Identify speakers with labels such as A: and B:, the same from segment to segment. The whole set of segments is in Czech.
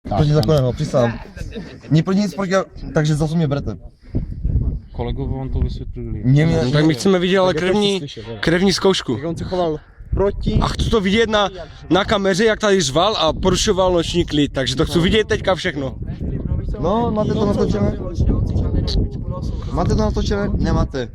A: Proti zákonem, přísahám. Neplní nic proti, takže zase mě berete.
B: Kolegové vám to vysvětlili.
C: No, tak my chceme vidět ale krevní zkoušku.
A: Jak on se choval proti.
C: A chci to vidět na kameře, jak tady řval a porušoval noční klid, takže to chci vidět teďka všechno.
A: No, máte to natočené? Máte to natočené? Nemáte.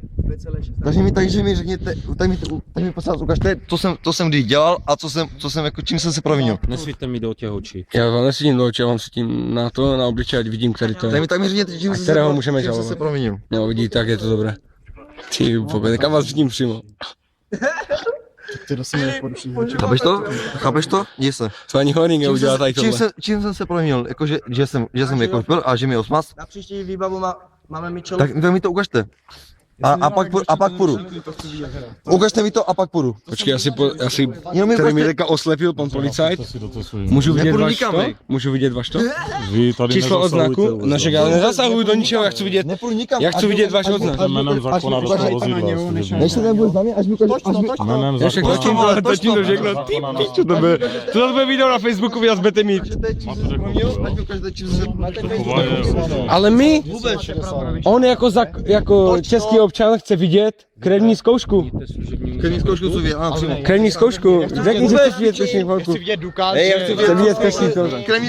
A: Takže mi řekněte, tak mi posledně ukážte, co jsem kdy dělal a co jsem jako, čím jsem se provinil.
B: Nesvíte mi do těch očí.
C: Já vám nesvítím do očí, já vám svítím na to, na obličej, ať vidím, který to je.
A: Tak mi řekněte, čím jsem se provinil.
C: Jo, vidíte, tak je to dobré. Ty pokud, tak vás vidím přímo.
A: Chápeš to? Chápeš to? Dí se.
C: To ani Horing neudělá tady tohle.
A: Čím jsem se provinil? Jako, že jsem jako byl a že mi osmaz?
D: Na příští výbavu máme Michelu.
A: Tak mi to ukažte. A pak půjdu. Ukažte mi to a pak půjdu.
C: Počkej, asi který mi teďka oslepil pan policajt. Můžu vidět váš to? Můžu vidět váš to? Číslo odznaku? No však já nezasahuju do ničeho, já chci vidět. Já chci vidět váš odznak.
E: Jménem zákona do toho vozidla.
A: Než se nebudu znamená, až mi
E: Jménem
C: Já však točím to všechno, ty piču, to bude video na Facebooku, vy vás budete mít. Ale my, on jako český občan chce vidět krevní zkoušku.
A: Krevní zkoušku co ano, přímo.
C: Krevní zkoušku, řekni, že chceš vidět krevní zkoušku.
A: Chci vidět důkaz,
C: Chce vidět krevní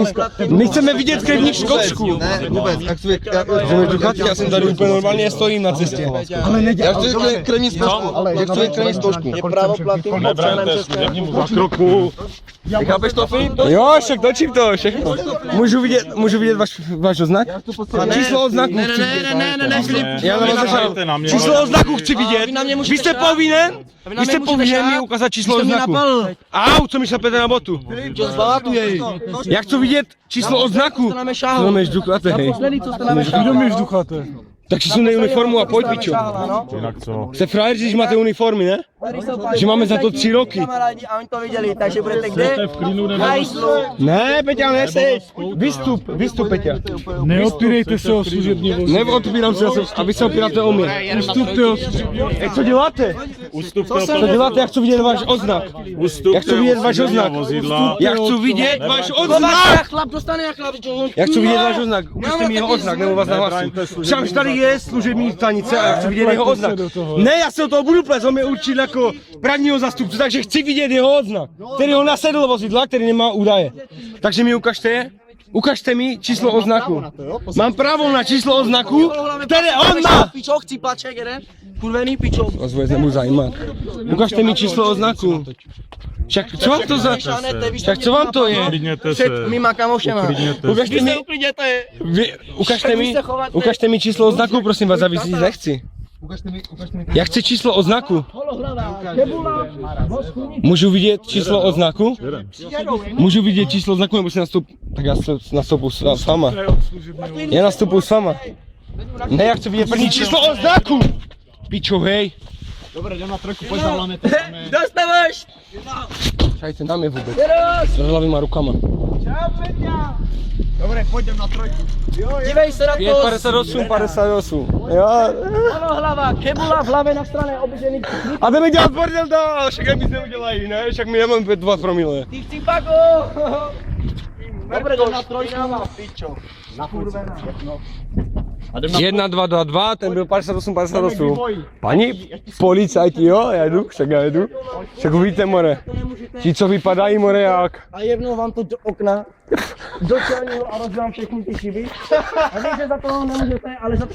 C: zkoušku. My chceme vidět krevní zkoušku.
A: Ne, vůbec, jak chci vidět,
C: Já jsem tady úplně normálně stojím na cestě.
A: já chci vidět krevní zkoušku, jak chci vidět krevní zkoušku.
D: Je právoplatným občanem
E: Nebraňte služebnímu zákroku.
A: Ty chápeš to, Filip?
C: Jo, však točím to, všechno. Můžu vidět váš oznak? Číslo oznaku.
D: Ne, Filip.
C: Já na vás zašel. Číslo oznaku chci vidět. Vy jste povinen? Vy jste povinen mi ukázat číslo oznaku. Au, co mi šlapete na botu? Já chci vidět číslo oznaku. To mi žduchlate, hej.
E: Kdo mi vzducháte?
C: Tak si sundej uniformu a pojď, pičo.
E: Jinak co?
C: Jste frajer, když máte uniformy, ne? Že máme za to 3 roky.
D: Kamarádi a oni to viděli, takže budete kde?
E: v klínu nebo
C: Ne, Peťa, neseď. Vystup, Peťa.
E: Neodpírejte se o služební vozidlo.
C: Neodpírám se, a vy se opíráte o mě.
E: Ustupte o služební vozidlo.
C: Co děláte? Co děláte? Já chci vidět váš oznak. Já chci vidět váš oznak. Já chci vidět váš oznak.
D: Chlap dostane jak chlap.
C: Já chci vidět váš oznak. Ukažte mi jeho oznak, nebo vás nahlasu. Však tady je služební stanice a já chci vidět jeho oznak. Ne, já se do toho budu plést, on mě určil jako právního zástupce, takže chci vidět jeho oznak, který ho nasedl vozidla, který nemá údaje. Takže mi ukažte mi číslo oznaku. Mám právo na číslo oznaku, které on má.
D: Pičo, chci plaček jeden. Kurvený pičo.
C: Vás vůbec nebudu zajímat. Ukažte mi číslo oznaku. Však co vám to za... Však co vám to je?
E: Uklidněte se.
D: Před mýma kamošema.
C: Ukažte mi...
D: Uklidněte.
C: Ukažte mi číslo oznaku, prosím vás, já si nechci. Já chci číslo oznaku. Můžu vidět číslo oznaku? Můžu vidět číslo oznaku, nebo si tak já nastupuji s váma. Já nastupuji s váma. Ne, já chci vidět první číslo oznaku! Pičo, hej.
E: Dobré, jdem na trojku, pojď zavoláme to.
D: Dostáváš!
C: Čajte, dám je vůbec. S hlavýma rukama.
D: Dobré, pojďem na trojku. Dívej se na to.
C: 58. Jo.
D: Ano, hlava, kebula v hlavě na straně obyčejný.
C: A jdeme dělat bordel dál, však nic neudělají, ne? Však my nemám 2 promile.
D: Ty chci pako. Dobré, jdem na trojku. Pičo. Na kurvená.
C: 1, 2, 2, 2, ten byl 58. Pani policajti, jo, já jdu, však uvidíte, more. Ti, co vypadají, more, jak.
D: A jevnou vám to do okna, do čelního a rozdělám všechny ty chyby. A víš, že za to nemůžete, ale za to